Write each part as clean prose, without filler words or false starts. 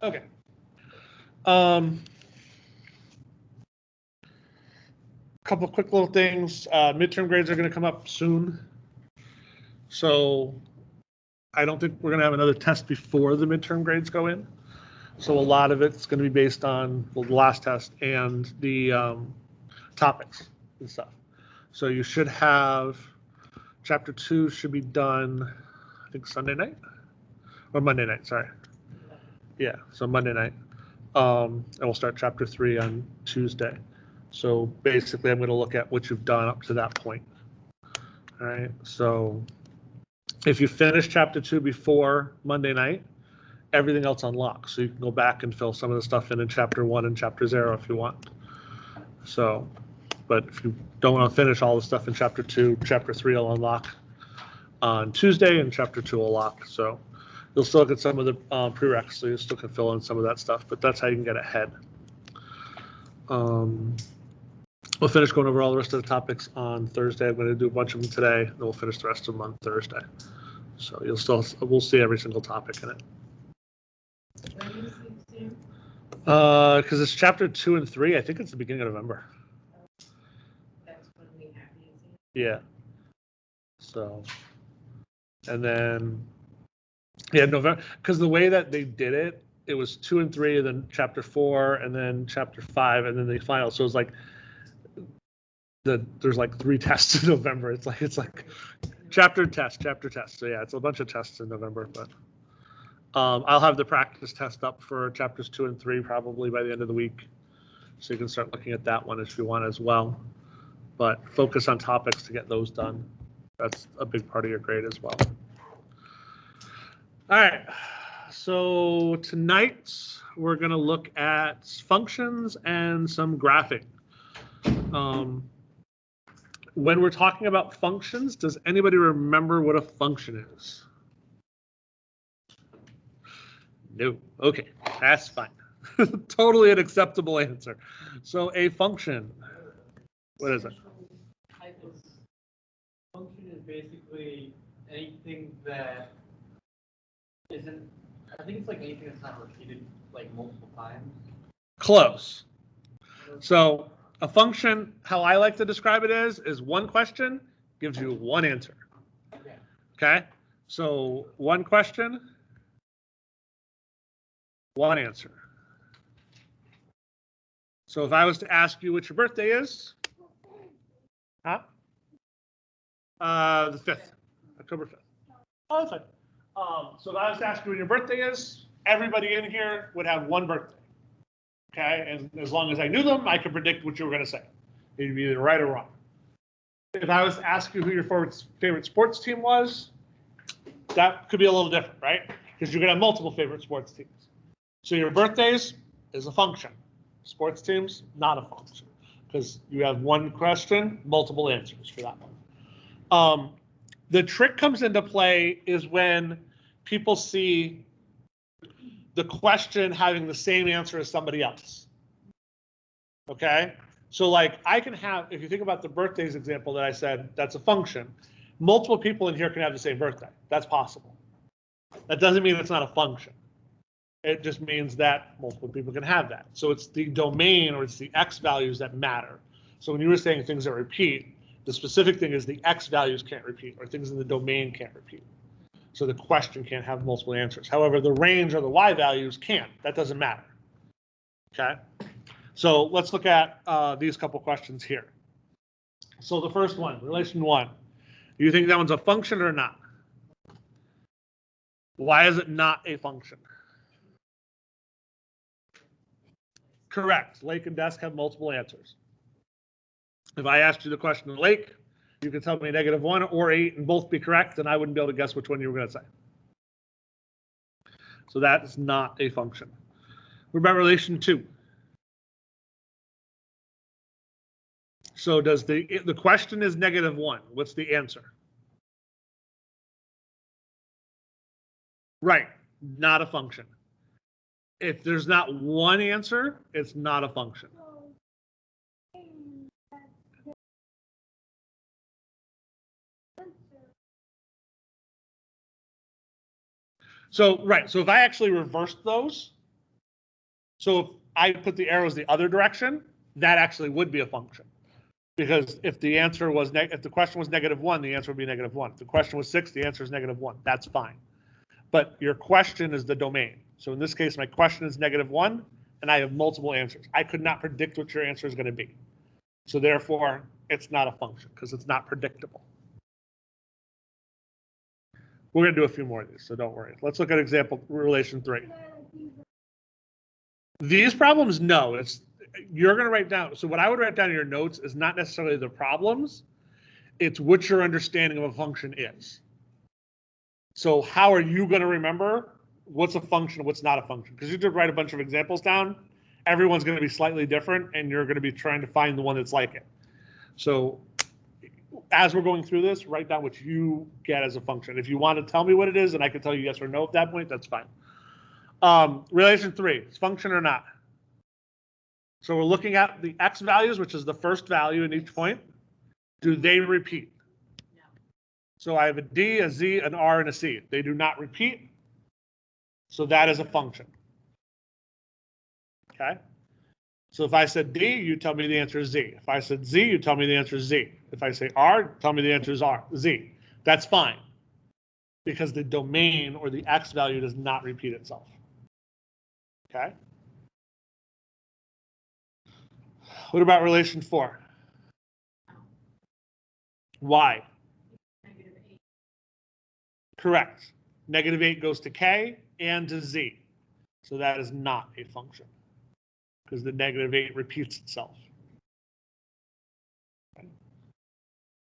Okay. Couple quick little things. Midterm grades are going to come up soon. So I don't think we're going to have another test before the midterm grades go in. So a lot of it's going to be based on the last test and the topics and stuff. So you should have chapter 2 should be done, I think Sunday night or Monday night. Sorry. Yeah, so Monday night. And we'll start chapter 3 on Tuesday. So basically, I'm going to look at what you've done up to that point. All right. So if you finish chapter 2 before Monday night, everything else unlocks. So you can go back and fill some of the stuff in chapter 1 and chapter 0 if you want. So, but if you don't want to finish all the stuff in chapter 2, chapter 3 will unlock on Tuesday, and chapter 2 will lock. So you'll still get some of the prereqs, so you still can fill in some of that stuff. But that's how you can get ahead. We'll finish going over all the rest of the topics on Thursday. I'm going to do a bunch of them today, and we'll finish the rest of them on Thursday. So we'll see every single topic in it. Because it's chapter 2 and 3. I think it's the beginning of November. That's when we have the exam. Yeah. So, and then, yeah, November, because the way that they did it, it was 2 and 3, and then chapter 4, and then chapter 5, and then the final. So it's like there's like 3 tests in November. It's like chapter test. So yeah, it's a bunch of tests in November, but I'll have the practice test up for chapters 2 and 3 probably by the end of the week. So you can start looking at that one if you want as well. But focus on topics to get those done. That's a big part of your grade as well. All right. So tonight we're going to look at functions and some graphing. When we're talking about functions, does anybody remember what a function is? No. Okay, that's fine. Totally an acceptable answer. So a function, what is it? Function is basically anything that isn't, I think it's like anything that's not repeated like multiple times. Close. So a function, how I like to describe it is one question gives you one answer. Okay? So one question, one answer. So if I was to ask you what your birthday is, huh? The 5th, October 5th. Oh, that's fine. So if I was to ask you when your birthday is, everybody in here would have one birthday. Okay, and as long as I knew them, I could predict what you were going to say. It'd be either right or wrong. If I was to ask you who your favorite sports team was, that could be a little different, right? Because you're going to have multiple favorite sports teams. So your birthdays is a function. Sports teams, not a function. Because you have one question, multiple answers for that one. The trick comes into play is when people see the question having the same answer as somebody else. Okay? So like I can have, if you think about the birthdays example that I said, that's a function. Multiple people in here can have the same birthday. That's possible. That doesn't mean it's not a function. It just means that multiple people can have that. So it's the domain or it's the X values that matter. So when you were saying things that repeat, the specific thing is the X values can't repeat or things in the domain can't repeat. So the question can't have multiple answers. However, the range or the Y values can. That doesn't matter. Okay? So let's look at these couple questions here. So the first one, relation 1. Do you think that one's a function or not? Why is it not a function? Correct. Lake and desk have multiple answers. If I asked you the question of lake, you could tell me -1 or 8 and both be correct, and I wouldn't be able to guess which one you were going to say. So that is not a function. What about relation 2? So does the question is -1. What's the answer? Right, not a function. If there's not one answer, it's not a function. So, right, so if I actually reversed those, So if I put the arrows the other direction, that actually would be a function. Because if the answer was, if the question was -1, the answer would be -1. If the question was 6, the answer is -1. That's fine. But your question is the domain. So in this case, my question is -1, and I have multiple answers. I could not predict what your answer is going to be. So therefore, it's not a function because it's not predictable. We're going to do a few more of these, so don't worry. Let's look at example relation 3. These problems, no. You're going to write down. So what I would write down in your notes is not necessarily the problems. It's what your understanding of a function is. So how are you going to remember what's a function and what's not a function? Because you did write a bunch of examples down. Everyone's going to be slightly different, and you're going to be trying to find the one that's like it. So as we're going through this, write down what you get as a function. If you want to tell me what it is, and I can tell you yes or no at that point, that's fine. Relation 3, it's function or not. So we're looking at the x values, which is the first value in each point. Do they repeat? No. So I have a D, a Z, an R, and a C. They do not repeat. So that is a function. Okay? So if I said D, you tell me the answer is Z. If I said Z, you tell me the answer is Z. If I say R, tell me the answer is Z. That's fine. Because the domain or the x value does not repeat itself. Okay? What about relation 4? Why? -8. Correct. -8 goes to K and to Z. So that is not a function because the -8 repeats itself.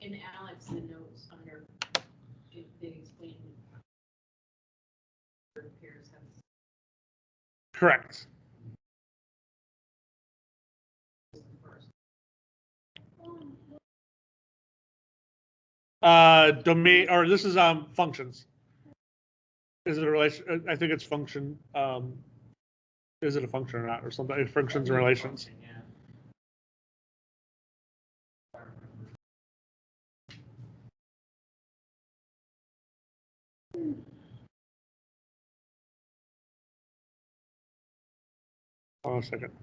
In Alex, the notes under, they explain pairs have. Correct. Domain, or this is functions. Is it a relation? I think it's function. Is it a function or not, or something? Functions and relations. Hold on a second.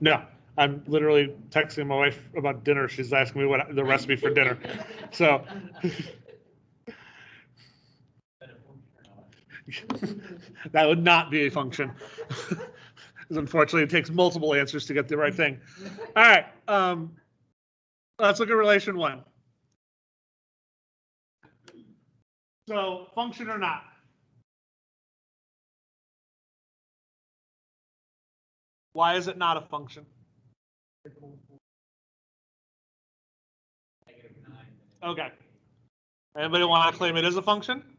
No, I'm literally texting my wife about dinner. She's asking me what the recipe for dinner. So that would not be a function. Because unfortunately, it takes multiple answers to get the right thing. All right. Let's look at relation 1. So function or not? Why is it not a function? Okay. Anybody want to claim it is a function?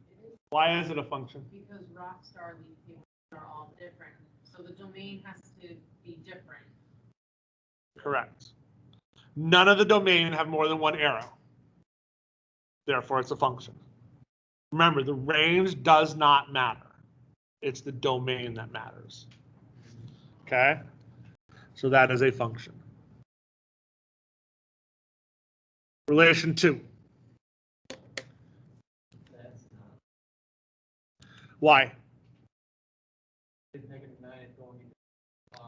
Why is it a function? Because rockstar leaf papers are all different, so the domain has to be different. Correct. None of the domain have more than one arrow. Therefore, it's a function. Remember, the range does not matter. It's the domain that matters. Okay? So that is a function. Relation 2. Why?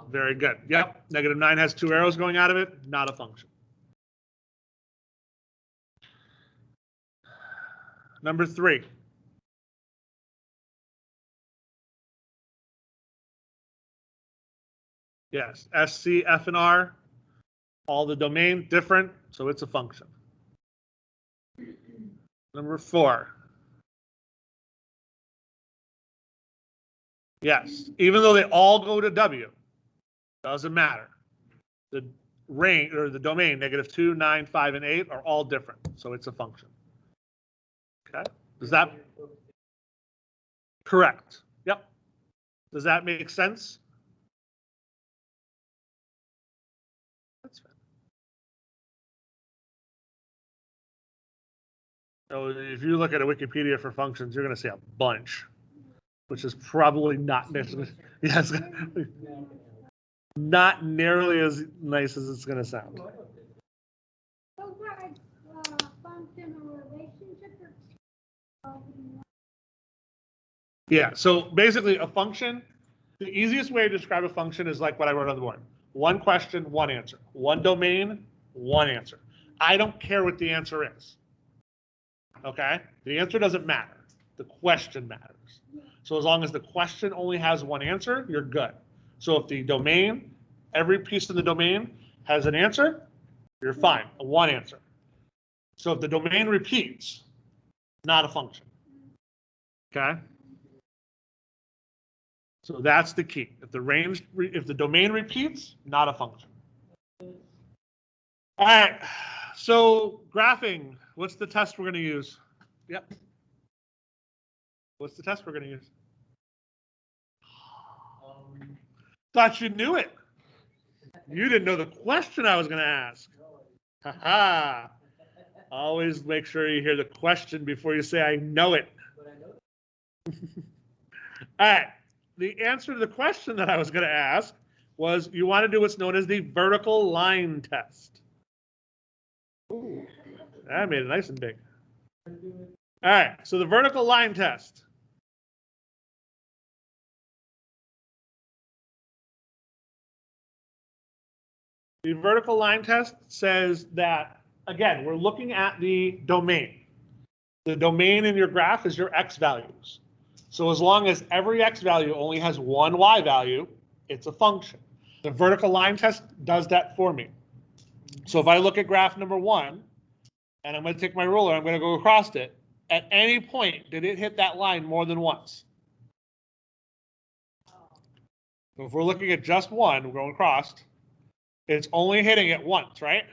Very good. Yep. -9 has 2 arrows going out of it. Not a function. Number 3. Yes. S, C, F, and R. All the domain different, so it's a function. Number 4. Yes. Even though they all go to W, doesn't matter. The range or the domain, -2, 9, 5, and 8 are all different. So it's a function. Okay. Does that? Correct. Yep. Does that make sense? That's fine. So if you look at a Wikipedia for functions, you're going to see a bunch, which is probably not necessarily, yes, not nearly as nice as it's going to sound. So what, function or relationship or Yeah, so basically a function, the easiest way to describe a function is like what I wrote on the board. One question, one answer. One domain, one answer. I don't care what the answer is. Okay? The answer doesn't matter. The question matters. So as long as the question only has one answer, you're good. So if the domain, every piece of the domain has an answer, you're fine. One answer. So if the domain repeats, not a function. Okay? So that's the key. If the domain repeats, not a function. All right. So graphing, what's the test we're going to use? Yep. What's the test we're going to use? Thought you knew it. You didn't know the question I was going to ask. Ha. Always make sure you hear the question before you say, I know it. All right. The answer to the question that I was going to ask was you want to do what's known as the vertical line test. Ooh, that made it nice and big. All right. So the vertical line test. The vertical line test says that, again, we're looking at the domain. The domain in your graph is your x values. So as long as every x value only has one y value, it's a function. The vertical line test does that for me. So if I look at graph number 1, and I'm going to take my ruler, I'm going to go across it, at any point, did it hit that line more than once? So if we're looking at just 1, we're going across, it's only hitting it once, right?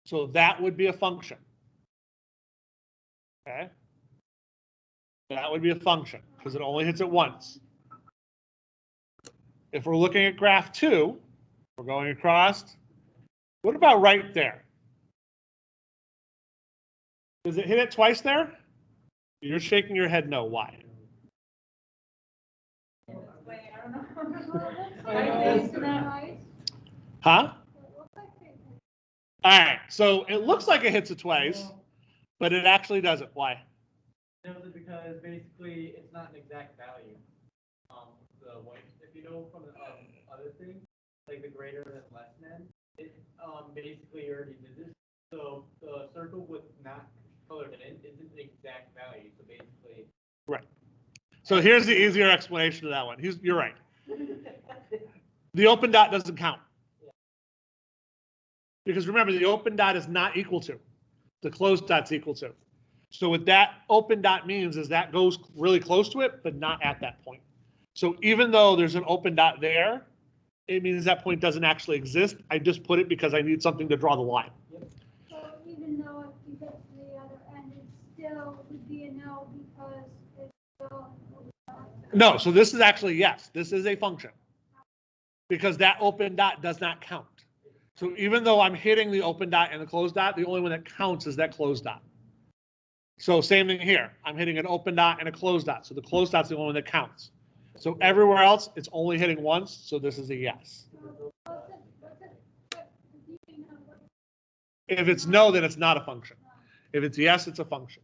So that would be a function. Okay? That would be a function because it only hits it once. If we're looking at graph 2, we're going across. What about right there? Does it hit it twice there? You're shaking your head no. Why? Huh? All right, so it looks like it hits it twice, but it actually doesn't. Why? Because basically it's not an exact value. If you know from the other thing, like the greater than less than, it basically already did this. So the circle with not colored in isn't the exact value. So basically. Right. So here's the easier explanation of that one. You're right. The open dot doesn't count. Because remember, the open dot is not equal to. The closed dot's equal to. So what that open dot means is that goes really close to it, but not at that point. So even though there's an open dot there, it means that point doesn't actually exist. I just put it because I need something to draw the line. So even though if you get to the other end, it still would be a no because it's still. No, so this is actually yes. This is a function. Because that open dot does not count. So even though I'm hitting the open dot and the closed dot, the only one that counts is that closed dot. So same thing here. I'm hitting an open dot and a closed dot. So the closed dot's the only one that counts. So everywhere else, it's only hitting once. So this is a yes. If it's no, then it's not a function. If it's yes, it's a function.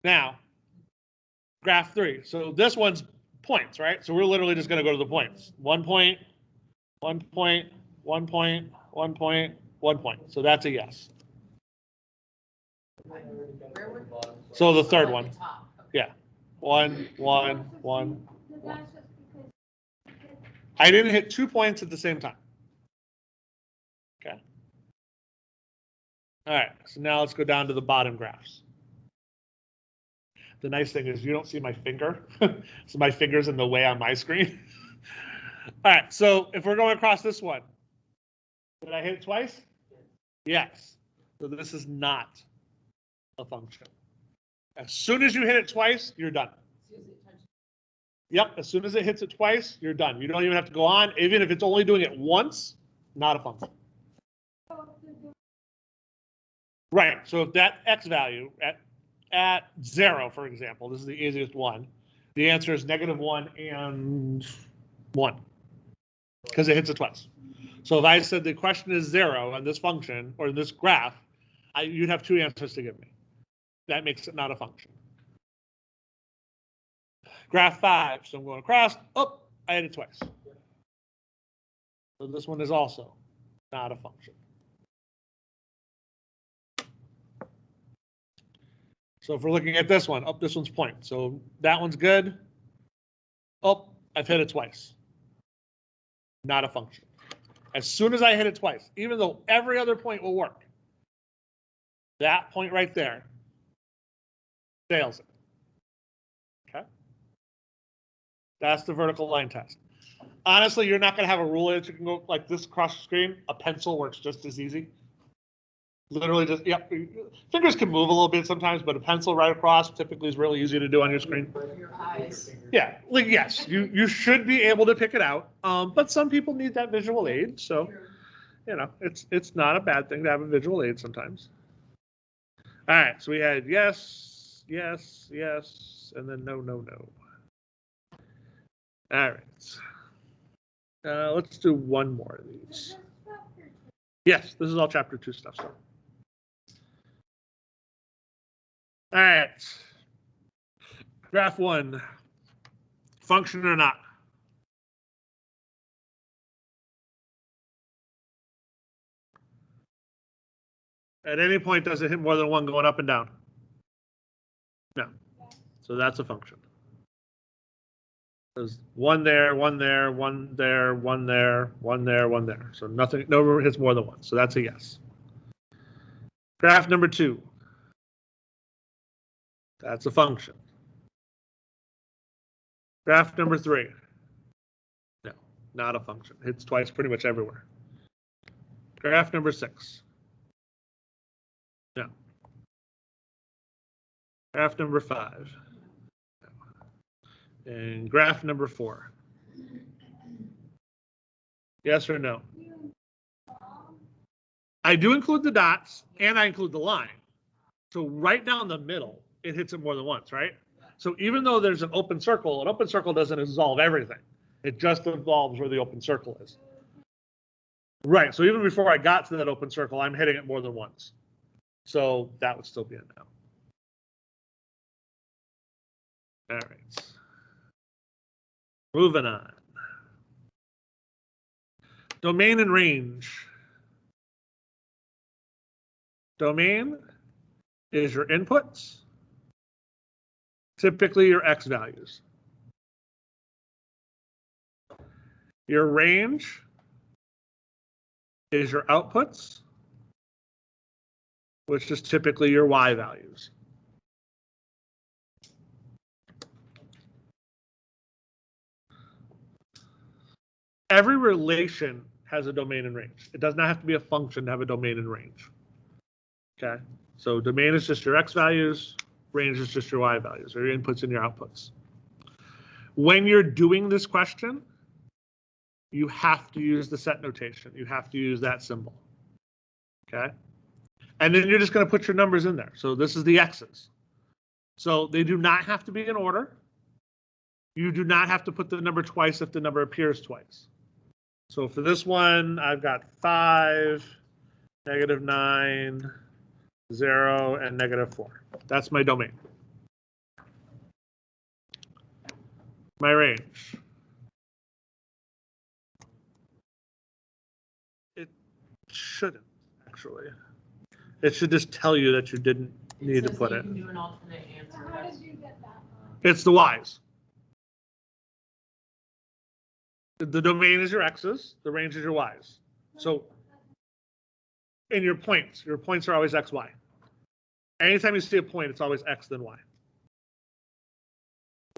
Now, graph 3. So this one's points, right? So we're literally just going to go to the points. 1 point, 1 point, 1 point, 1 point, 1 point. So that's a yes. So the third one. Yeah. 1, 1, 1, 1. I didn't hit 2 points at the same time. Okay. All right. So now let's go down to the bottom graphs. The nice thing is you don't see my finger. So my finger's in the way on my screen. All right. So if we're going across this one, did I hit it twice? Yes. So this is not a function. As soon as you hit it twice, you're done. Yep, as soon as it hits it twice, you're done. You don't even have to go on. Even if it's only doing it once, not a function. Right, so if that x value at 0, for example, this is the easiest one, the answer is -1 and 1, because it hits it twice. So if I said the question is 0 on this function, or this graph, you'd have 2 answers to give me. That makes it not a function. Graph 5, so I'm going across. Oh, I hit it twice. So this one is also not a function. So if we're looking at this one, this one's point. So that one's good. Oh, I've hit it twice. Not a function. As soon as I hit it twice, even though every other point will work, that point right there fails it. Okay? That's the vertical line test. Honestly, you're not going to have a ruler that you can go like this across the screen. A pencil works just as easy. Literally just, yep. Fingers can move a little bit sometimes, but a pencil right across typically is really easy to do on your screen. Your eyes. Yeah, like yes, you should be able to pick it out. But some people need that visual aid, so you know it's not a bad thing to have a visual aid sometimes. All right, so we had yes, yes, yes, and then no, no, no. All right. Let's do one more of these. Yes, this is all chapter 2 stuff. So. All right. Graph 1. Function or not? At any point, does it hit more than one going up and down? No. So that's a function. There's one there, one there, one there, one there, one there, one there. So nothing, no hits more than one. So that's a yes. Graph number 2. That's a function. Graph number 3. No, not a function. Hits twice pretty much everywhere. Graph number 6. No. Graph number 5. No. And graph number 4. Yes or no? I do include the dots and I include the line. So right down the middle, it hits it more than once, right? So even though there's an open circle doesn't involve everything. It just involves where the open circle is. Right, so even before I got to that open circle, I'm hitting it more than once. So that would still be a no. All right. Moving on. Domain and range. Domain is your inputs, typically your x values. Your range is your outputs, which is typically your y values. Every relation has a domain and range. It does not have to be a function to have a domain and range. Okay, so domain is just your x values, range is just your y values, or your inputs and your outputs. When you're doing this question, you have to use the set notation. You have to use that symbol. Okay, and then you're just going to put your numbers in there. So this is the x's. So they do not have to be in order. You do not have to put the number twice if the number appears twice. So for this one, I've got 5, -9, 0, and -4. That's my domain. My range. It shouldn't, actually. It should just tell you that you didn't need to put it. You can do an alternate answer. How did you get that? It's the y's. The domain is your x's, the range is your y's. So in your points are always x, y. Anytime you see a point, it's always x then y.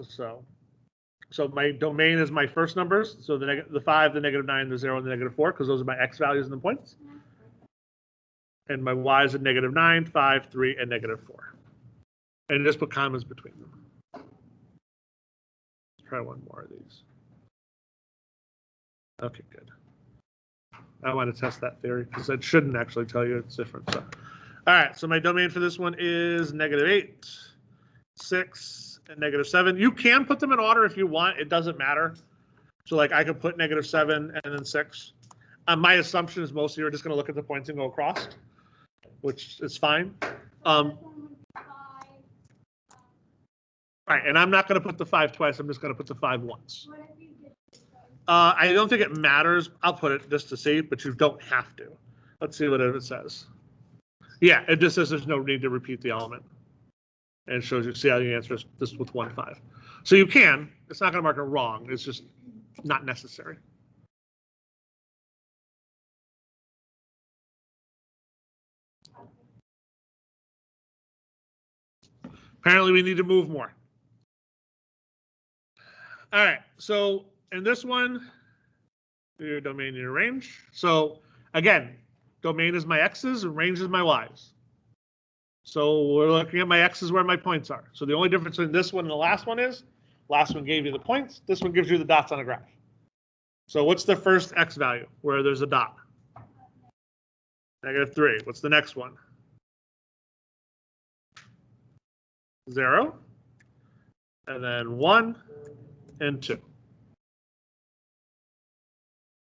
So my domain is my first numbers. So the 5, the -9, the 0, and the -4, because those are my x values in the points. And my y is at -9, 5, 3, and -4. And just put commas between them. Let's try one more of these. Okay, good. I want to test that theory because it shouldn't actually tell you it's different. So, all right, so my domain for this one is -8, 6, and -7. You can put them in order if you want. It doesn't matter. So like I could put -7 and then 6. My assumption is most of you are just going to look at the points and go across, which is fine. Right, and I'm not going to put the 5 twice. I'm just going to put the 5 once. What if you did this? I don't think it matters. I'll put it just to see, but you don't have to. Let's see what it says. Yeah, it just says there's no need to repeat the element. And it shows you, see how you answer this with 1, 5. So you can. It's not going to mark it wrong. It's just not necessary. Apparently, we need to move more. All right, so in this one, your domain and your range. So again, domain is my x's and range is my y's. So we're looking at my x's where my points are. So the only difference between this one and the last one is, last one gave you the points, this one gives you the dots on a graph. So what's the first x value where there's a dot? -3. What's the next one? 0. And then 1 and 2.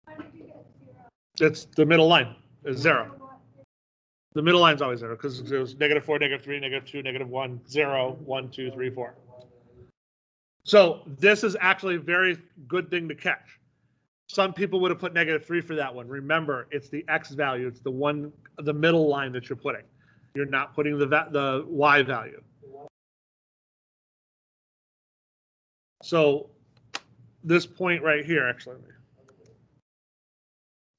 How did you get 0? It's the middle line is 0. The middle line's always 0 because it goes -4, -3, -2, -1, 0, 1, 2, 3, 4. So this is actually a very good thing to catch. Some people would have put -3 for that one. Remember, it's the x value. It's the one, the middle line that you're putting. You're not putting the y value. So this point right here, actually,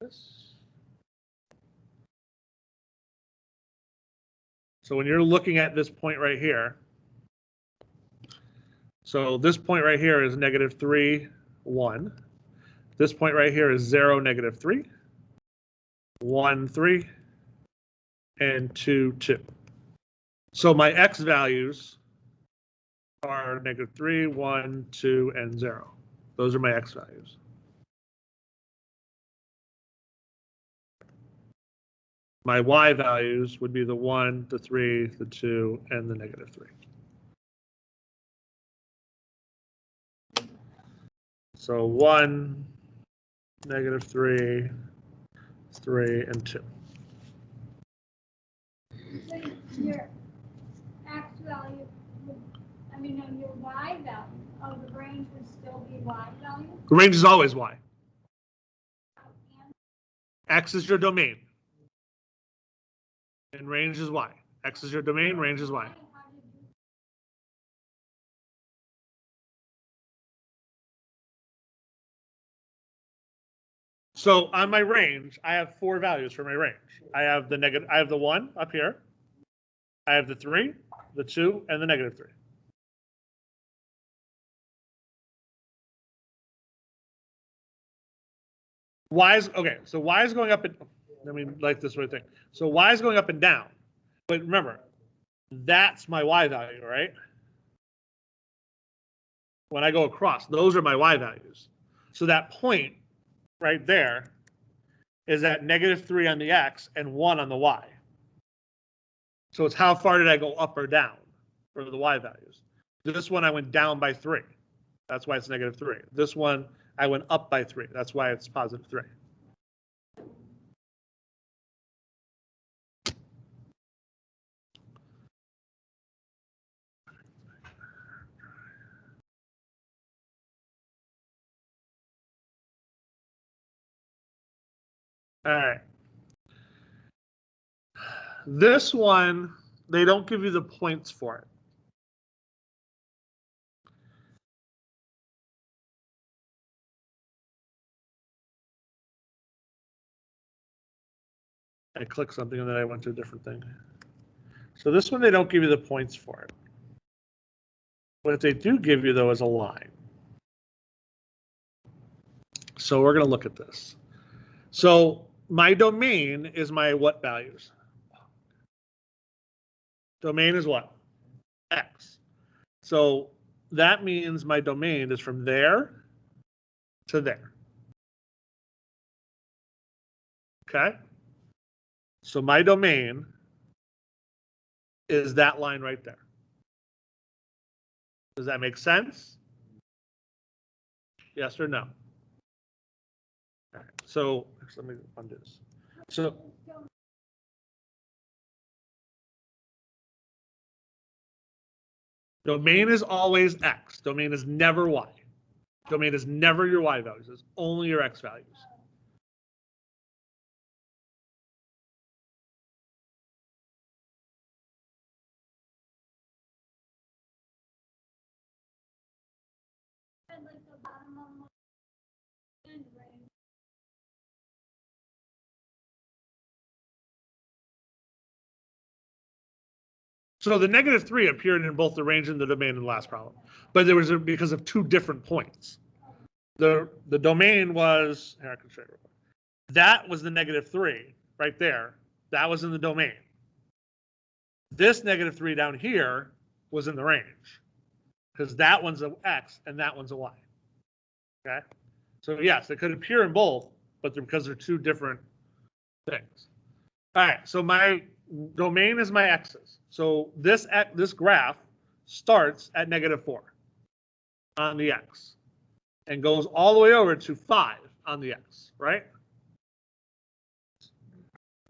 this. So when you're looking at this point right here, so this point right here is -3, 1. This point right here is 0, -3, 1, 3, and 2, 2. So my x values are -3, 1, 2, and 0. Those are my x values. My y values would be the 1, the 3, the 2, and the -3. So 1, -3, 3, and 2. So your x value, your y value of the range would still be y value? The range is always y. And X is your domain. And range is y. X is your domain, range is y. So on my range, I have 4 values for my range. I have the 1 up here. I have the 3, the 2, and the -3. Y is okay. So y is going up and like this sort of thing. So y is going up and down. But remember, that's my y value, right? When I go across, those are my y values. So that point right there is at -3 on the x and 1 on the y. So it's how far did I go up or down for the y values. This one I went down by 3. That's why it's -3. This one I went up by 3. That's why it's +3. All right. This one, they don't give you the points for it. I clicked something and then I went to a different thing. So this one, they don't give you the points for it. What they do give you, though, is a line. So we're going to look at this. So my domain is my what values? Domain is what? X. So that means my domain is from there to there. Okay? So my domain is that line right there. Does that make sense? Yes or no? All right. So let me undo this. So Domain is always X. Domain is never Y. Domain is never your Y values. It's only your X values. And like the bottom of my end range. So the -3 appeared in both the range and the domain in the last problem, but there was because of two different points. The domain was, here I can show you. That was the -3 right there. That was in the domain. This -3 down here was in the range because that one's a X and that one's a Y. Okay. So yes, it could appear in both, but because they're two different things. All right. So my domain is my X's. So this graph starts at -4 on the X and goes all the way over to 5 on the X, right?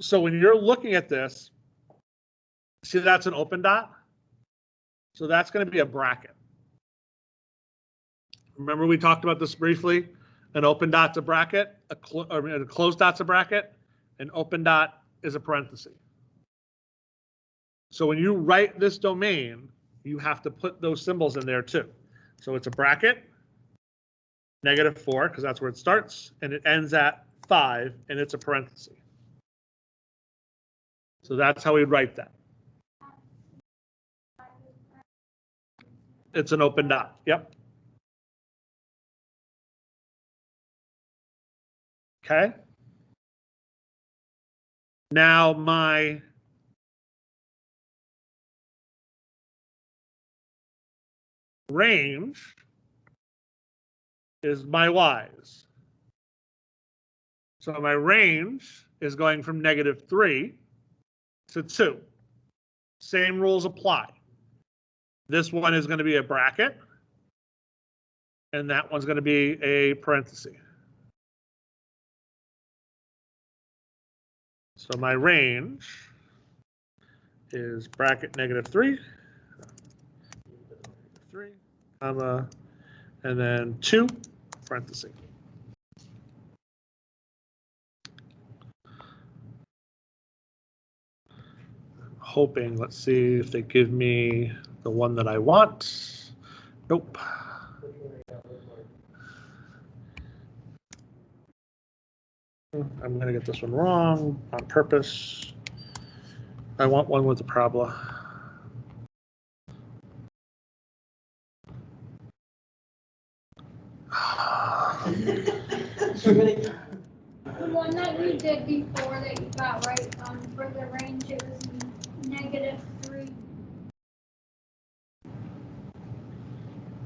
So when you're looking at this, see that's an open dot? So that's going to be a bracket. Remember we talked about this briefly? An open dot's a bracket, a closed dot's a bracket, an open dot is a parenthesis. So when you write this domain, you have to put those symbols in there too. So it's a bracket, -4, because that's where it starts, and it ends at 5, and it's a parenthesis. So that's how we write that. It's an open dot. Yep. Okay. Now my range is my Y's. So my range is going from -3 to 2. Same rules apply. This one is going to be a bracket, and that one's going to be a parenthesis. So my range is bracket -3, 3, comma, and then 2, parenthesis. Hoping, let's see if they give me the one that I want. Nope. I'm going to get this one wrong on purpose. I want one with a parabola. The one that you did before that you got right for the range, it was -3.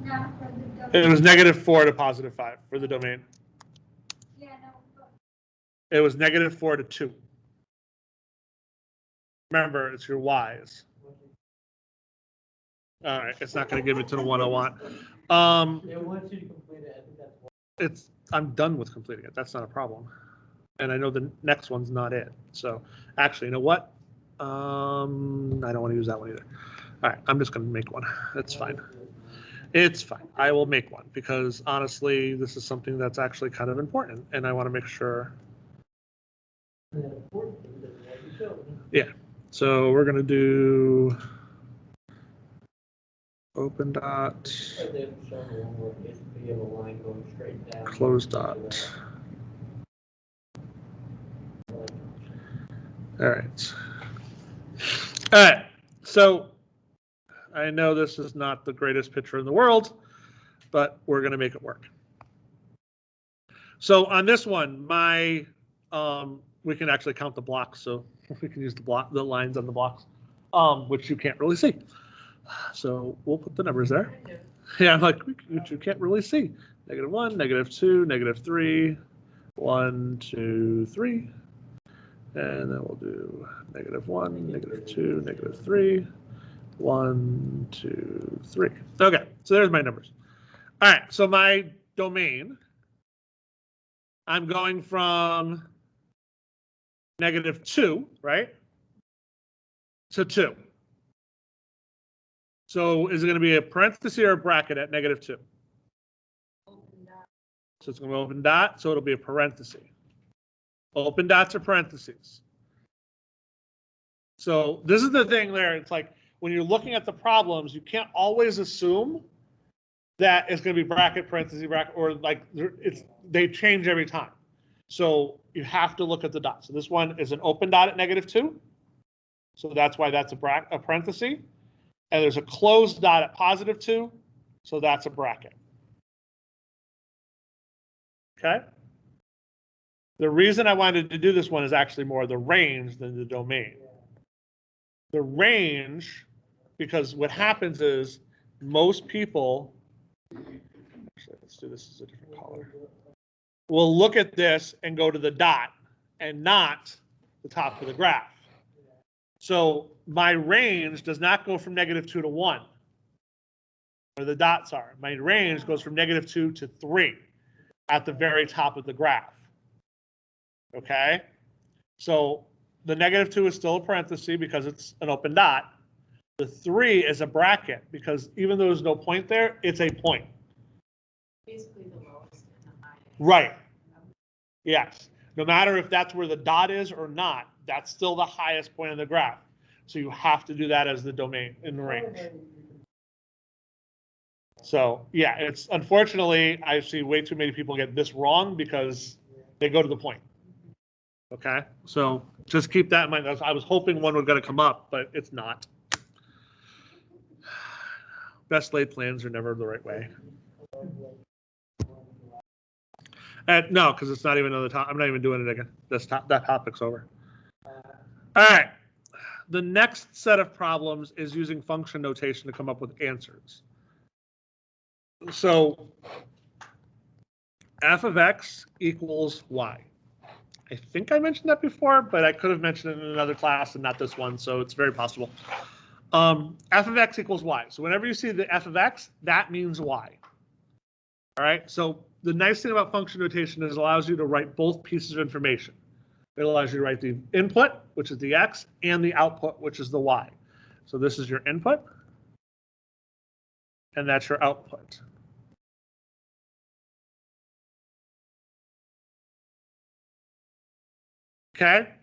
Not for the domain. It was -4 to +5 for the domain. Yeah, no, but It was -4 to 2. Remember, it's your Y's. All right, it's not going to give it to the one I want. It wants you to complete it. I think that's why. I'm done with completing it. That's not a problem. And I know the next one's not it. So actually, you know what? I don't want to use that one either. All right, I'm just going to make one. That's fine. It's fine. I will make one because honestly, this is something that's actually kind of important, and I want to make sure. Yeah. So we're going to do open dot, close dot. All right. All right. So I know this is not the greatest picture in the world, but we're going to make it work. So on this one, we can actually count the blocks, so we can use the lines on the blocks, which you can't really see. So we'll put the numbers there. Yeah, I'm like, which you can't really see. -1, -2, -3, 1, 2, 3. And then we'll do -1, -2, -3, 1, 2, 3. Okay, so there's my numbers. All right, so my domain, I'm going from -2, right, to 2. So is it going to be a parenthesis or a bracket at -2? Open dot. So it's going to be open dot, so it'll be a parenthesis. Open dots are parentheses. So this is the thing there. It's like when you're looking at the problems, you can't always assume that it's going to be bracket, parenthesis, bracket, or like they change every time. So you have to look at the dots. So this one is an open dot at -2. So that's why that's a parenthesis. And there's a closed dot at +2. So that's a bracket. Okay. The reason I wanted to do this one is actually more the range than the domain. The range, because what happens is most people, actually, let's do this as a different color. We'll look at this and go to the dot and not the top of the graph. So my range does not go from -2 to 1, where the dots are. My range goes from -2 to 3 at the very top of the graph. Okay? So the -2 is still a parenthesis because it's an open dot. The 3 is a bracket because even though there's no point there, it's a point. Basically the lowest and the highest. Right. Yes. No matter if that's where the dot is or not, that's still the highest point on the graph. So you have to do that as the domain in the range. So yeah, it's unfortunately, I see way too many people get this wrong because they go to the point. Okay, so just keep that in mind. I was hoping one was going to come up, but it's not. Best laid plans are never the right way. And no, because it's not even on the top. I'm not even doing it again. That topic's over. All right. The next set of problems is using function notation to come up with answers. So f of x equals y. I think I mentioned that before, but I could have mentioned it in another class and not this one, so it's very possible. F of x equals y. So whenever you see the f of x, that means y. All right, so the nice thing about function notation is it allows you to write both pieces of information. It allows you to write the input, which is the x, and the output, which is the y. So this is your input, and that's your output. Okay,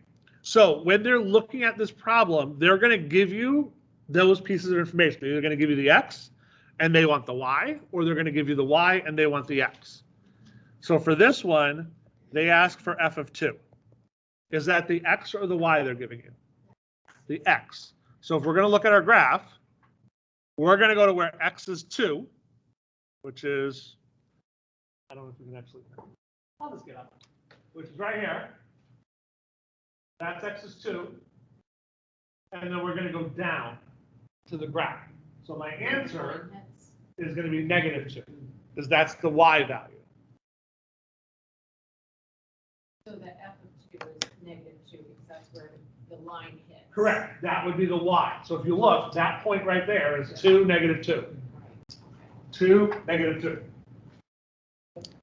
so when they're looking at this problem, they're going to give you those pieces of information. They're going to give you the x, and they want the y, or they're going to give you the y, and they want the x. So for this one, they ask for f of 2. Is that the x or the y they're giving you? The x. So if we're going to look at our graph, we're going to go to where x is 2, which is, I don't know if we can actually, I'll just get up, which is right here. That's x is 2. And then we're going to go down to the graph. So my answer is going to be -2, because that's the y value. So the f of 2 is -2 because that's where the line hits. Correct. That would be the y. So if you look, that point right there is 2, -2. Right. 2, -2.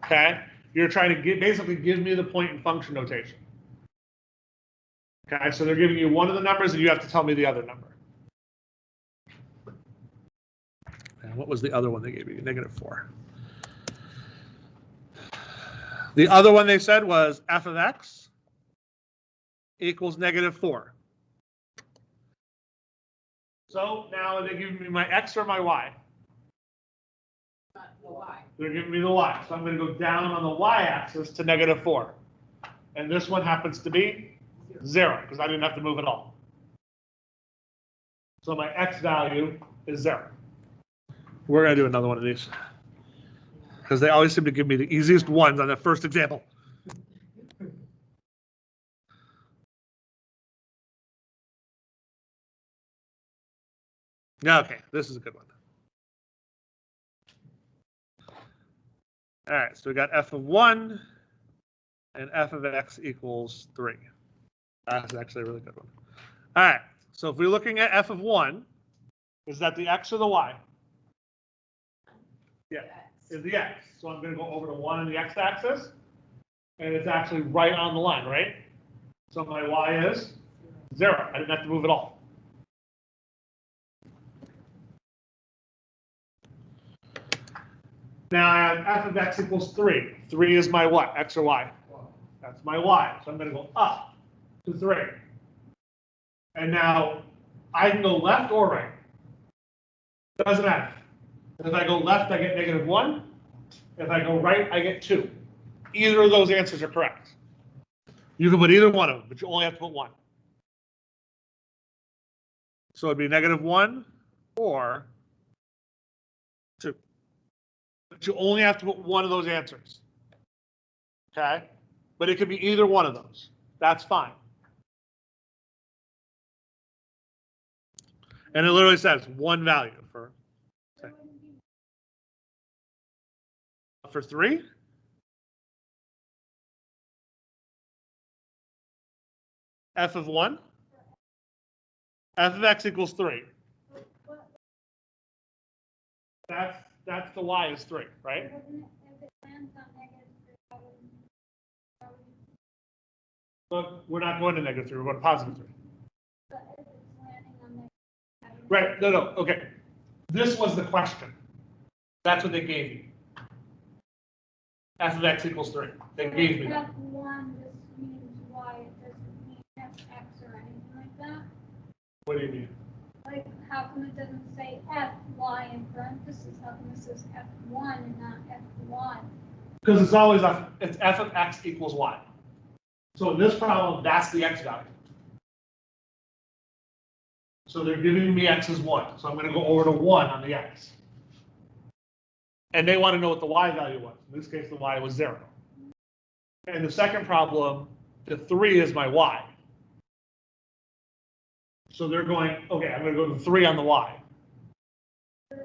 Okay? You're trying to basically give me the point in function notation. Okay, so they're giving you one of the numbers and you have to tell me the other number. And what was the other one they gave you? -4. The other one they said was f of x equals -4. So now are they giving me my x or my y? The y. They're giving me the y. So I'm going to go down on the y-axis to -4. And this one happens to be 0, because I didn't have to move at all. So my x value is 0. We're going to do another one of these, because they always seem to give me the easiest ones on the first example. Okay, this is a good one. All right, so we got f of 1 and f of x equals 3. That's actually a really good one. All right, so if we're looking at f of 1, is that the x or the y? Yeah, is the x. So I'm going to go over to 1 on the x-axis, and it's actually right on the line, right? So my y is 0. I didn't have to move at all. Now I have f of x equals 3. 3 is my what? X or y? That's my y. So I'm going to go up to 3. And now I can go left or right. Doesn't matter. If I go left, I get -1. If I go right, I get 2. Either of those answers are correct. You can put either one of them, but you only have to put one. So it'd be -1 or 2. But you only have to put one of those answers. Okay? But it could be either one of those. That's fine. And it literally says one value for 3. F of 1. F of x equals 3. That's the y is 3, right? If it lands on -3, But we're not going to -3, we're going to +3. but if it's landing on Right, no, okay. This was the question. That's what they gave me. F of x equals 3. They gave me that. F1 just means y, it doesn't mean fx or anything like that. What do you mean? Like, how come it doesn't say fy in parentheses? How come it says f1 and not fy? Because it's always it's f of x equals y. So in this problem, that's the x value. So they're giving me x as 1. So I'm going to go over to 1 on the x. And they want to know what the y value was. In this case, the y was 0. And the second problem, the 3 is my y. So they're going, okay, I'm going to go to 3 on the y. The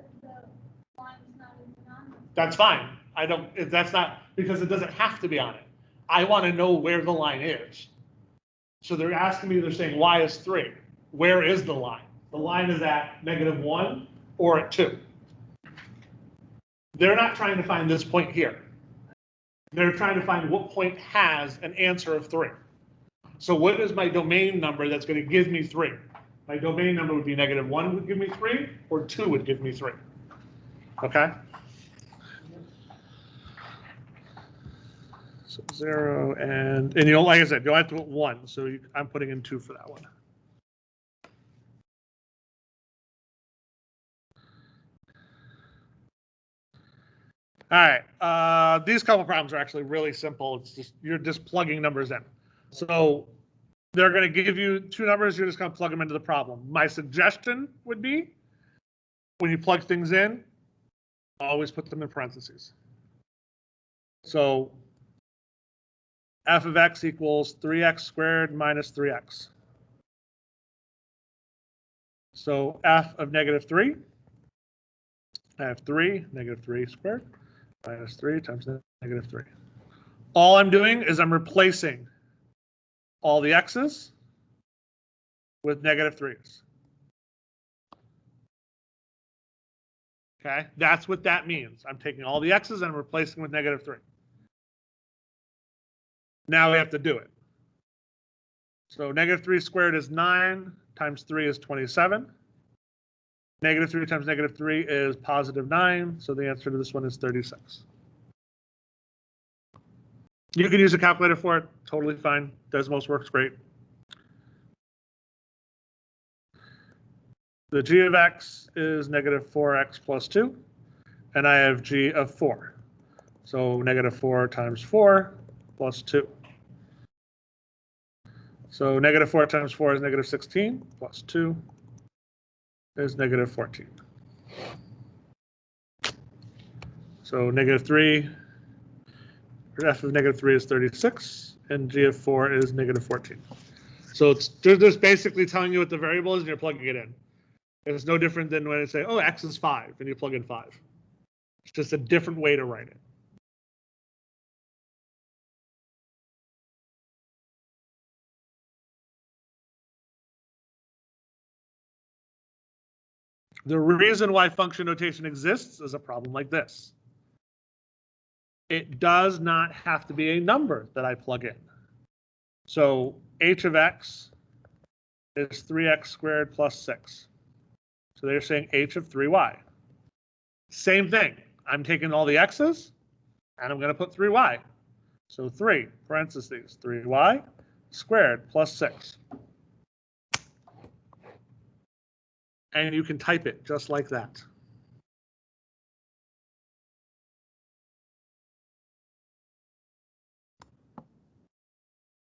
line's not even on it. That's fine. I don't, that's not, because it doesn't have to be on it. I want to know where the line is. So they're asking me, they're saying y is 3. Where is the line? The line is at -1 or at 2. They're not trying to find this point here. They're trying to find what point has an answer of 3. So what is my domain number that's going to give me 3? My domain number would be -1 would give me 3, or 2 would give me 3. Okay? So 0 and you'll, like I said, you'll have to put 1. So I'm putting in 2 for that one. All right, these couple problems are actually really simple. It's just, you're just plugging numbers in. So they're going to give you 2 numbers. You're just going to plug them into the problem. My suggestion would be, when you plug things in, always put them in parentheses. So f of x equals 3x squared minus 3x. So f of -3, I have 3, -3 squared, minus 3 times -3. All I'm doing is I'm replacing all the x's with -3's. Okay, that's what that means. I'm taking all the x's and I'm replacing with -3. Now we have to do it. So -3 squared is 9, times 3 is 27. -3 times -3 is +9, so the answer to this one is 36. You can use a calculator for it, totally fine. Desmos works great. The g of x is -4x plus 2, and I have g of 4. So -4 times 4 plus 2. So -4 times 4 is -16, plus 2 is -14. So -3, f of -3 is 36, and g of 4 is -14. So they're just basically telling you what the variable is, and you're plugging it in. It's no different than when I say, oh, x is 5, and you plug in 5. It's just a different way to write it. The reason why function notation exists is a problem like this. It does not have to be a number that I plug in. So h of x is 3x squared plus 6. So they're saying h of 3y. Same thing. I'm taking all the x's, and I'm going to put 3y. So 3, parentheses, 3y squared plus 6. And you can type it just like that.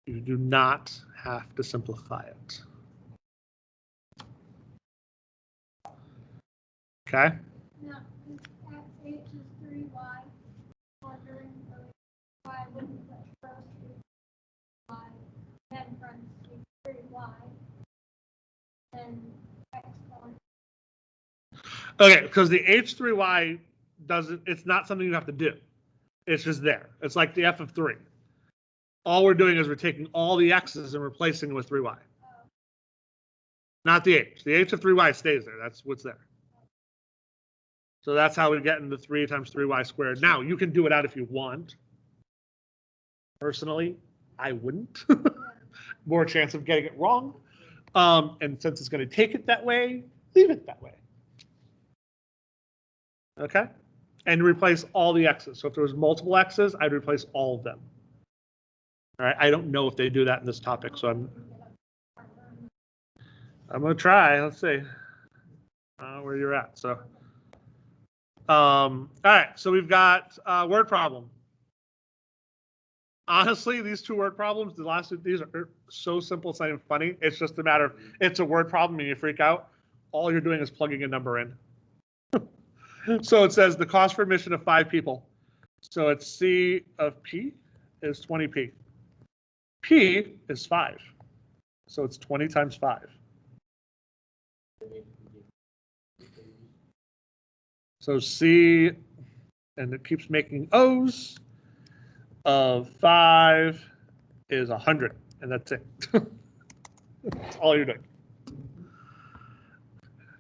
You do not have to simplify it. Okay? Now, if h is 3y, wondering why wouldn't put first 3y, then parentheses 3y, then x going. Okay, because the h3y doesn't, it's not something you have to do. It's just there. It's like the f of 3. All we're doing is we're taking all the x's and replacing it with 3y. Not the h. The h of 3y stays there. That's what's there. So that's how we get into 3 times 3y squared. Now, you can do it out if you want. Personally, I wouldn't. More chance of getting it wrong. And since it's going to take it that way, leave it that way. Okay? And replace all the x's. So if there was multiple x's, I'd replace all of them. All right, I don't know if they do that in this topic, so I'm going to try. Let's see where you're at. So, all right, so we've got word problem. Honestly, these 2 word problems, the last 2, these are so simple, it's not even funny. It's just a matter of, it's a word problem and you freak out. All you're doing is plugging a number in. So it says the cost for admission of 5 people. So it's C of P is 20p. P is 5. So it's 20 times 5. So C, and it keeps making O's, of 5 is 100, and that's it. That's all you're doing.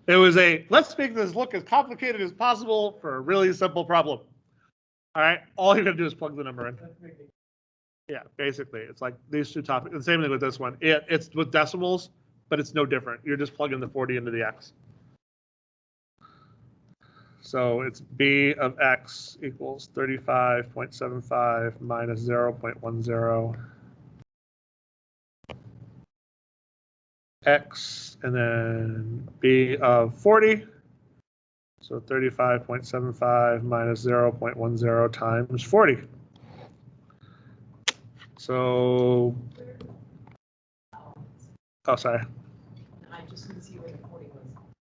It was a, let's make this look as complicated as possible for a really simple problem. All right, all you're going to do is plug the number in. Yeah, basically, it's like these 2 topics. The same thing with this one. It's with decimals, but it's no different. You're just plugging the 40 into the x. So it's b of x equals 35.75 minus 0.10 x, and then b of 40. So 35.75 minus 0.10 times 40. So, oh, sorry. I just didn't see where the 40 was.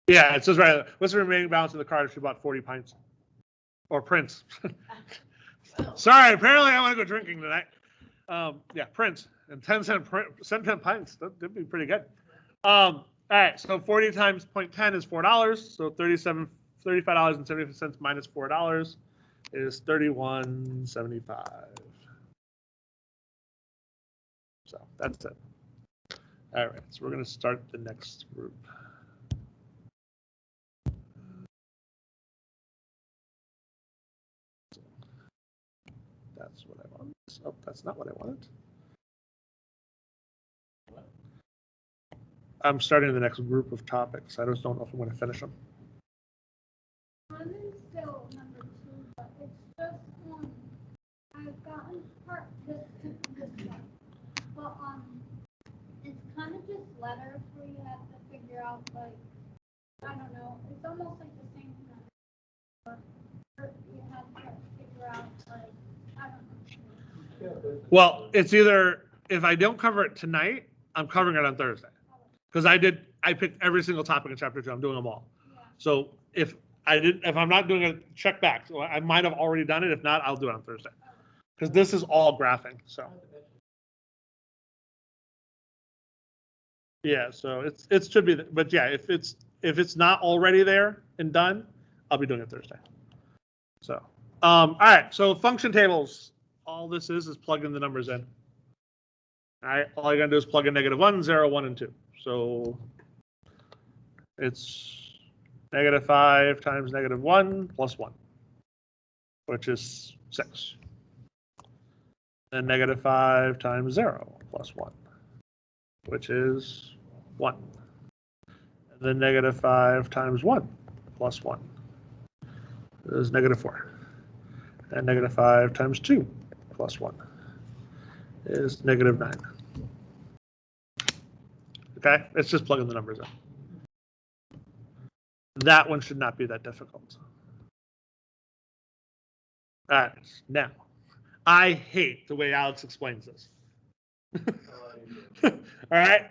Yeah, it says right. What's the remaining balance in the card if you bought 40 pints or prints? Sorry, apparently I want to go drinking tonight. Yeah, prints and 10-cent pints. That'd be pretty good. All right, so 40 times 0.10 is $4. So $35.75 minus $4 is $31.75. So that's it. All right, so we're going to start the next group. That's what I want. Oh, that's not what I wanted. I'm starting the next group of topics. I just don't know if I'm going to finish them. I'm in still number 2, but it's just I've gotten part this one, but it's kind of just letters where you have to figure out, like, I don't know, it's almost like the same thing. You have to figure out, like, I don't know. Well, it's either if I don't cover it tonight, I'm covering it on Thursday. Because I picked every single topic in chapter 2. I'm doing them all. Yeah. So if I'm not doing a check back, so I might have already done it. If not, I'll do it on Thursday. Because this is all graphing. So yeah, so it should be, but yeah, if it's not already there and done, I'll be doing it Thursday. So all right, so function tables. All this is plugging the numbers in. All right, all you're gonna do is plug in -1, 0, 1, and 2. So it's -5 times -1 plus 1, which is 6. And -5 times 0 plus 1, which is 1. And then -5 times 1 plus 1 is -4. And negative 5 times 2 plus 1 is negative 9. Okay, it's just plugging the numbers in. That one should not be that difficult. All right, now, I hate the way Alex explains this. All right,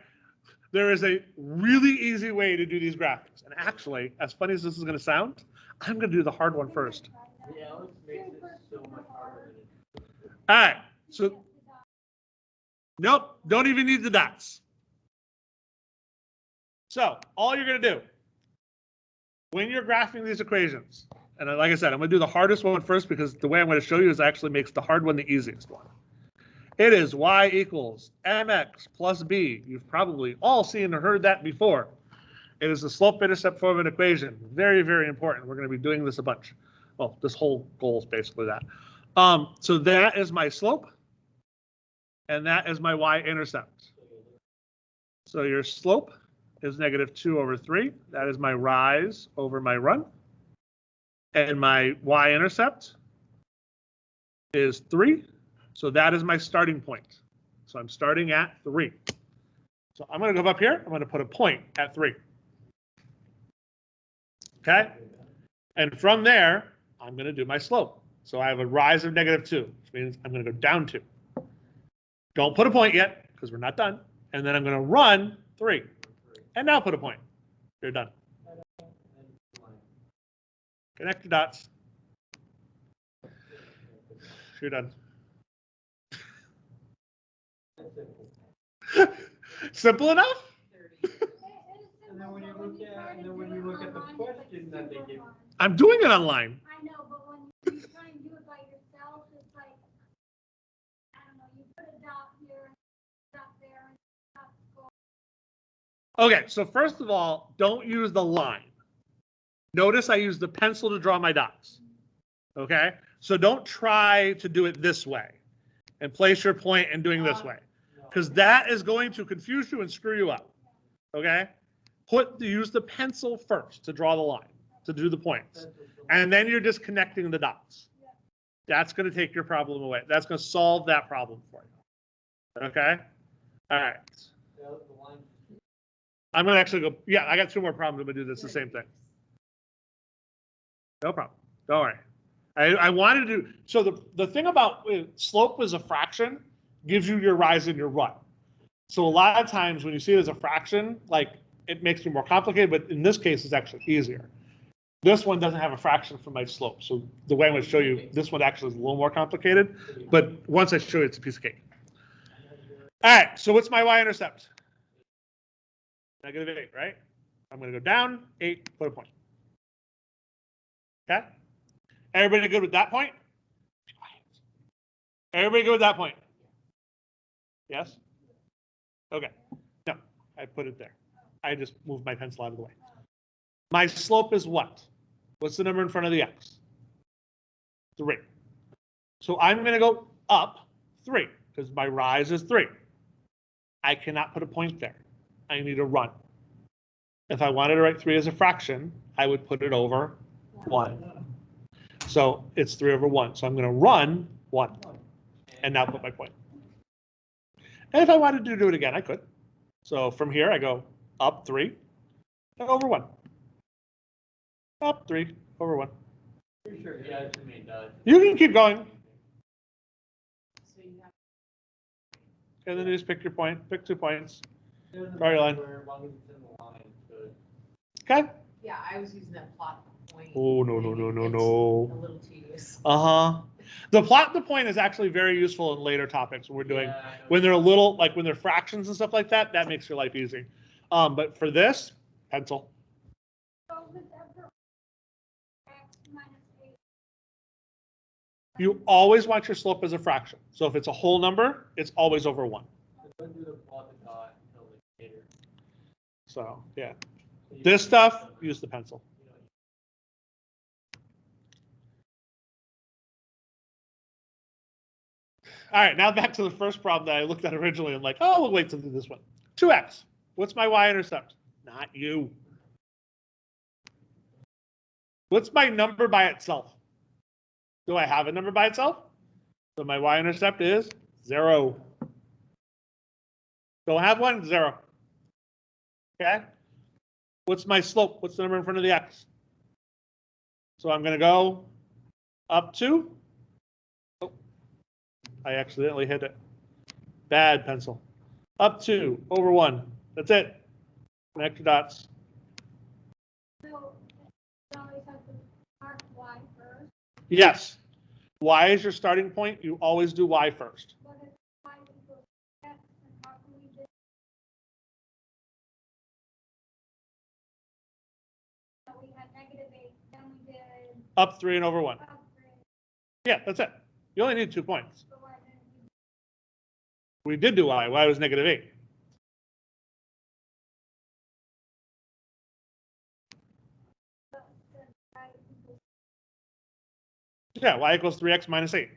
there is a really easy way to do these graphics. And actually, as funny as this is going to sound, I'm going to do the hard one first. Yeah, Alex makes it so much harder than it. All right, so nope, don't even need the dots. So all you're going to do when you're graphing these equations, and like I said, I'm going to do the hardest one first because the way I'm going to show you is actually makes the hard one the easiest one. It is y equals mx plus b. You've probably all seen or heard that before. It is the slope-intercept form of an equation. Very, very important. We're going to be doing this a bunch. Well, this whole goal is basically that. So that is my slope, and that is my y-intercept. So your slope is negative 2 over 3. That is my rise over my run. And my y-intercept is 3. So that is my starting point. So I'm starting at 3. So I'm going to go up here. I'm going to put a point at 3. Okay? And from there, I'm going to do my slope. So I have a rise of negative 2, which means I'm going to go down 2. Don't put a point yet, because we're not done. And then I'm going to run 3. And now put a point. You're done. Connect your dots. You're done. Simple enough? And then when you look at the question that they give. I'm doing it online. I know, but when you try and do it by yourself, it's like, I don't know, you put a dot here, dot there, and dot score. Okay, so first of all, don't use the line. Notice I use the pencil to draw my dots. Okay, so don't try to do it this way and place your point and doing this way, because that is going to confuse you and screw you up. Okay, use the pencil first to draw the line, to do the points, and then you're just connecting the dots. That's going to take your problem away. That's going to solve that problem for you. Okay, all right. I'm going to actually go. Yeah, I got 2 more problems. I'm going to do this the same thing. No problem. Don't worry. I wanted to do, so the thing about slope as a fraction gives you your rise and your run. So a lot of times when you see it as a fraction, like it makes it more complicated, but in this case it's actually easier. This one doesn't have a fraction for my slope. So the way I'm going to show you, this one actually is a little more complicated, but once I show you, it's a piece of cake. All right, so what's my y-intercept? Negative 8, right? I'm going to go down 8, put a point. Okay? Everybody good with that point? Everybody good with that point? Yes? Okay. No, I put it there. I just moved my pencil out of the way. My slope is what? What's the number in front of the x? 3. So I'm going to go up 3 because my rise is 3. I cannot put a point there. I need a run. If I wanted to write 3 as a fraction, I would put it over 1. So it's 3 over 1. So I'm going to run 1 and now put my point. And if I wanted to do it again, I could. So from here, I go up 3 and over 1. Up 3 over 1. Pretty sure he actually does. You can keep going. So you have And then you just pick your point, pick 2 points. Doesn't Draw your line. matter, as long as it's in the line, it's good. Okay. Yeah, I was using that plot point. Oh, no. A little tedious. Uh-huh. The plot the point is actually very useful in later topics when we're doing, Yeah, when they're a little, like when they're fractions and stuff like that, that makes your life easy. But for this, pencil. So with every x minus 8. You always want your slope as a fraction. So if it's a whole number, it's always over 1. don't do the plot the dot until later. So, yeah. So you This don't- stuff, use the pencil. All right, now back to the first problem that I looked at originally. I'm like, oh, we'll wait till do this one. 2x. What's my y-intercept? Not you. What's my number by itself? Do I have a number by itself? So my y-intercept is 0. Don't have one, 0. Okay? What's my slope? What's the number in front of the x? So I'm going to go up to, oh, I accidentally hit it. Bad pencil. Up to, over 1. That's it. Connect your dots. So, you always have to mark y first, Yes. Y is your starting point. You always do y first. but if y equals x, and how can we do? So we had -8, then we did Up 3 and over 1. up 3, Yeah, that's it. You only need 2 points. so why didn't We we did do y. Y was -8. then y equals Yeah, y equals 3x minus 8.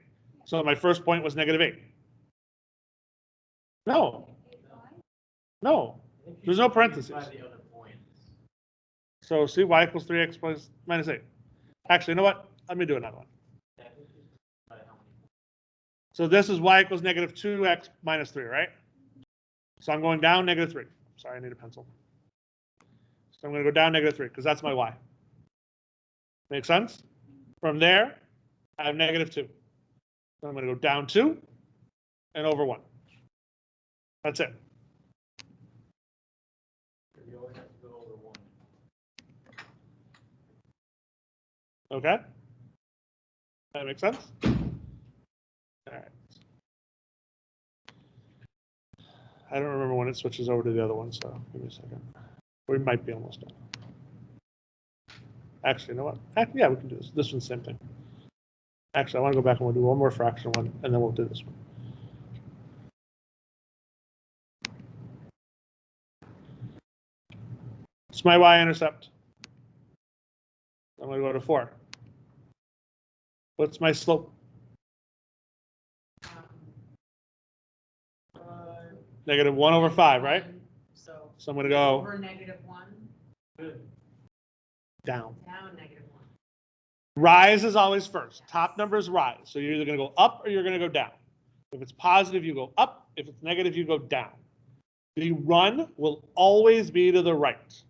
So my first point was -8. No, 8y? no. I think you There's no should parentheses. By the other points. So see, y equals 3x plus minus 8. Actually, you know what? Let me do another one. Yeah, I think you should by how many? So this is y equals -2x minus 3, right? So I'm going down -3. Sorry, I need a pencil. So I'm going to go down -3 because that's my y. Make sense? From there, I have -2. So I'm going to go down 2 and over 1. That's it. You always have to go over 1. Okay? That makes sense? All right. I don't remember when it switches over to the other one, so give me a second. We might be almost done. Actually, you know what? Yeah, we can do this. This one's the same thing. Actually, I want to go back and we'll do one more fraction one, and then we'll do this one. It's my y-intercept. I'm going to go to 4. What's my slope? -1 over 5, right? So. So I'm going to go Over -1, Good. down. down -1. Rise is always first. Top numbers rise. So you're either going to go up or you're going to go down. If it's positive, you go up. If it's negative, you go down. The run will always be to the right.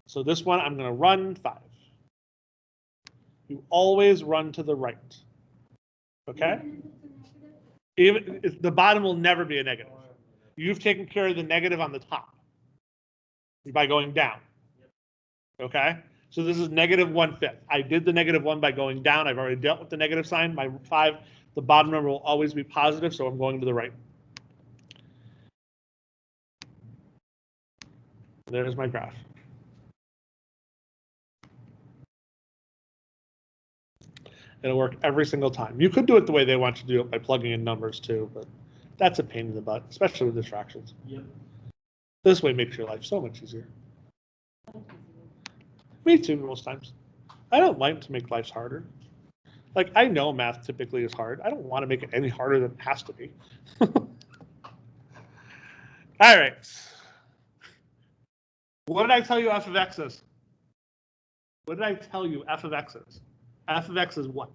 So this one, I'm going to run 5. You always run to the right. Okay? even if it's a negative? Even the bottom will never be a negative. You've taken care of the negative on the top by going down. Okay? So this is -1/5. I did the -1 by going down. I've already dealt with the negative sign. My 5, the bottom number will always be positive, so I'm going to the right. There's my graph. It'll work every single time. You could do it the way they want you to do it by plugging in numbers too, but that's a pain in the butt, especially with distractions. Yep. This way makes your life so much easier. Me too, most times. I don't like to make life harder. Like, I know math typically is hard. I don't want to make it any harder than it has to be. All right. What did I tell you f of x is? What did I tell you f of x is? F of x is what?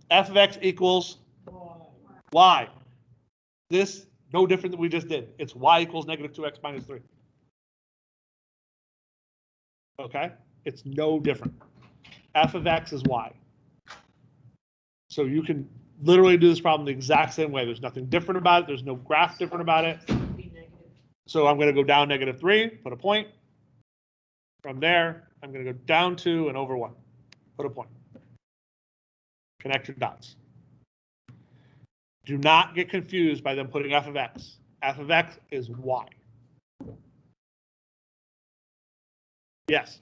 F of x equals y. This, no different than we just did. It's y equals -2x minus 3. Okay? It's no different. F of x is y. So you can literally do this problem the exact same way. There's nothing different about it. There's no graph different about it. So it would be negative. So I'm going to go down -3, put a point. From there, I'm going to go down 2 and over 1, put a point. Connect your dots. Do not get confused by them putting f of x. F of x is y. Yes,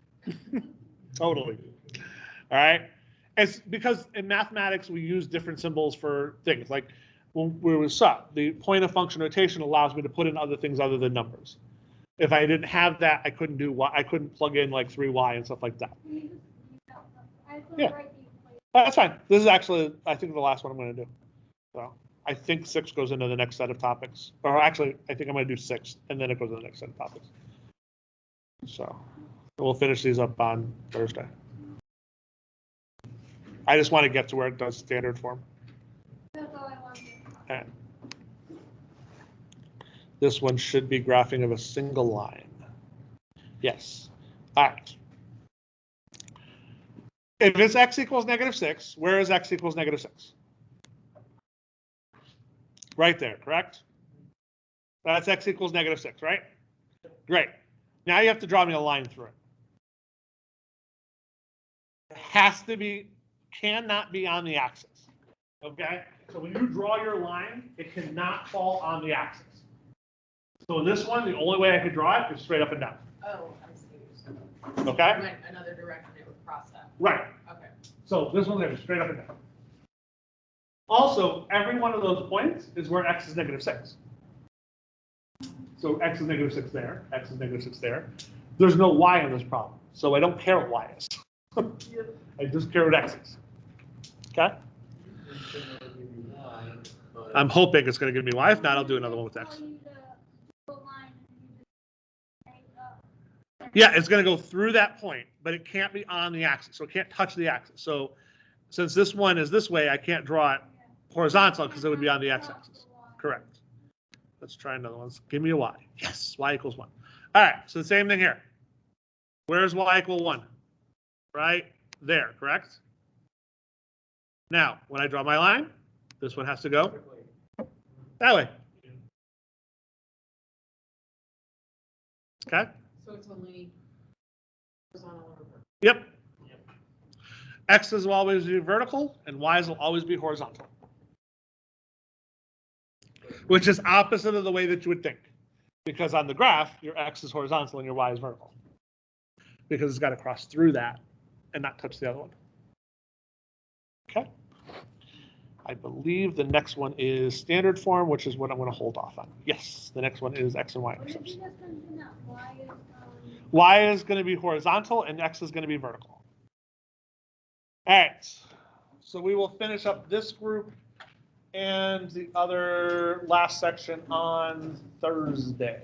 totally. All right. It's because in mathematics, we use different symbols for things. Like when we were sub, the point of function notation allows me to put in other things other than numbers. If I didn't have that, I couldn't do y. I couldn't plug in like 3y and stuff like that. I just Yeah. write the equation. That's fine. This is actually, I think, the last one I'm going to do. So I think 6 goes into the next set of topics. Or actually, I think I'm going to do 6, and then it goes to the next set of topics. So we'll finish these up on Thursday. I just want to get to where it does standard form. That's all I wanted. Okay. This one should be graphing of a single line. Yes. All right. If it's x equals -6, where is x equals -6? Right there, correct? That's x equals -6, right? Great. Now you have to draw me a line through it. It has to be, cannot be on the axis. Okay? So when you draw your line, it cannot fall on the axis. So in this one, the only way I could draw it is straight up and down. Oh, I see what you're saying. Okay? If it went another direction, it would cross that. Right. Okay. So this one's going to be straight up and down. Also, every one of those points is where x is -6. So x is -6 there, x is -6 there. There's no y in this problem, so I don't care what y is. I just care what x is. Okay? I'm hoping it's going to give me y. If not, I'll do another one with x. Yeah, it's going to go through that point, but it can't be on the axis, so it can't touch the axis. So since this one is this way, I can't draw it horizontal because it would be on the x-axis. Correct. Let's try another one. Give me a y. Yes, y equals 1. All right, so the same thing here. Where's y equal 1? Right there, correct? Now, when I draw my line, this one has to go that way. Okay? So it's only horizontal or vertical. Yep. X's will always be vertical, and Y's will always be horizontal. Which is opposite of the way that you would think. Because on the graph, your X is horizontal and your Y is vertical. Because it's got to cross through that and not touch the other one. Okay. I believe the next one is standard form, which is what I'm going to hold off on. Yes, the next one is X and Y intercepts. Y is going to be horizontal and X is going to be vertical. All right, so we will finish up this group and the other last section on Thursday.